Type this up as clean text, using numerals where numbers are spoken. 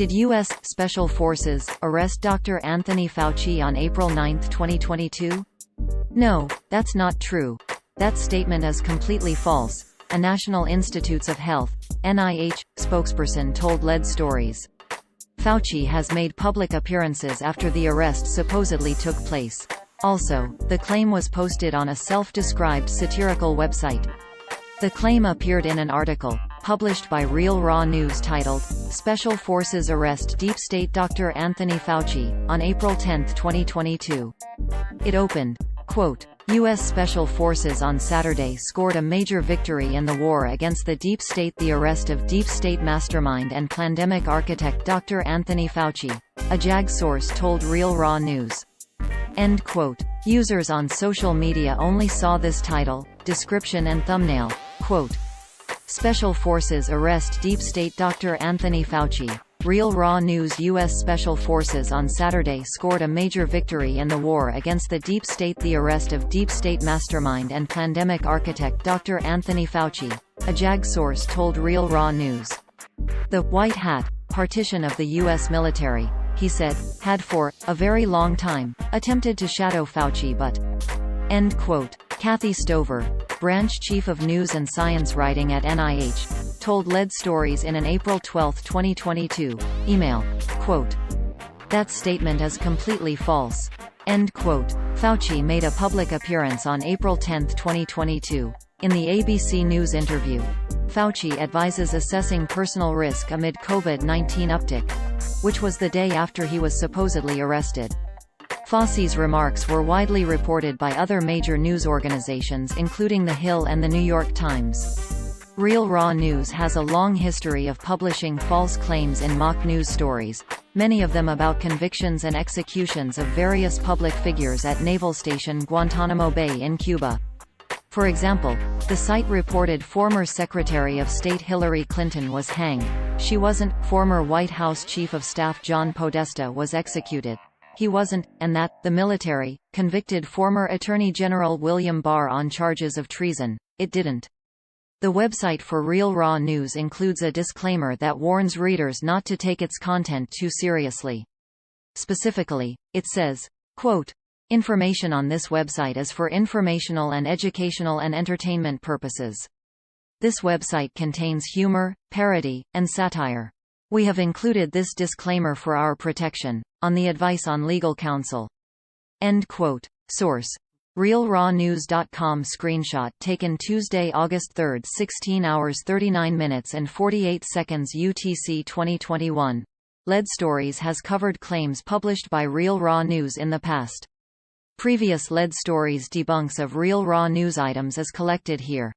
Did U.S. Special Forces arrest Dr. Anthony Fauci on April 9, 2022? No, that's not true. That statement is completely false, a National Institutes of Health (NIH) spokesperson told Lead Stories. Fauci has made public appearances after the arrest supposedly took place. Also, the claim was posted on a self-described satirical website. The claim appeared in an article, published by Real Raw News titled, "Special Forces Arrest Deep State Dr. Anthony Fauci," on April 10, 2022. It opened, quote, U.S. Special Forces on Saturday scored a major victory in the war against the deep state. The arrest of deep state mastermind and pandemic architect Dr. Anthony Fauci, a JAG source told Real Raw News. End quote. Users on social media only saw this title, description and thumbnail. Quote, Special Forces arrest deep state Dr. Anthony Fauci. Real Raw News. U.S. Special Forces on Saturday scored a major victory in the war against the deep state. The arrest of deep state mastermind and pandemic architect Dr. Anthony Fauci, a JAG source told Real Raw News. The "white hat" partition of the U.S. military, he said, had for a very long time attempted to shadow Fauci, but end quote. Kathy Stover, branch chief of news and science writing at NIH, told Lead Stories in an April 12, 2022, email, quote, that statement is completely false. End quote. Fauci made a public appearance on April 10, 2022. In the ABC News interview, Fauci advises assessing personal risk amid COVID-19 uptick, which was the day after he was supposedly arrested. Fauci's remarks were widely reported by other major news organizations including The Hill and The New York Times. Real Raw News has a long history of publishing false claims in mock news stories, many of them about convictions and executions of various public figures at Naval Station Guantanamo Bay in Cuba. For example, the site reported former Secretary of State Hillary Clinton was hanged. She wasn't. Former White House Chief of Staff John Podesta was executed. He wasn't, and that the military convicted former Attorney General William Barr on charges of treason. It didn't. The website for Real Raw News includes a disclaimer that warns readers not to take its content too seriously. Specifically, it says, quote, information on this website is for informational and educational and entertainment purposes. This website contains humor, parody, and satire. We have included this disclaimer for our protection, on the advice on legal counsel. End quote. Source: RealRawNews.com. Screenshot taken Tuesday, August 3, 16 hours 39 minutes and 48 seconds UTC 2021. Lead Stories has covered claims published by Real Raw News in the past. Previous Lead Stories debunks of Real Raw News items is collected here.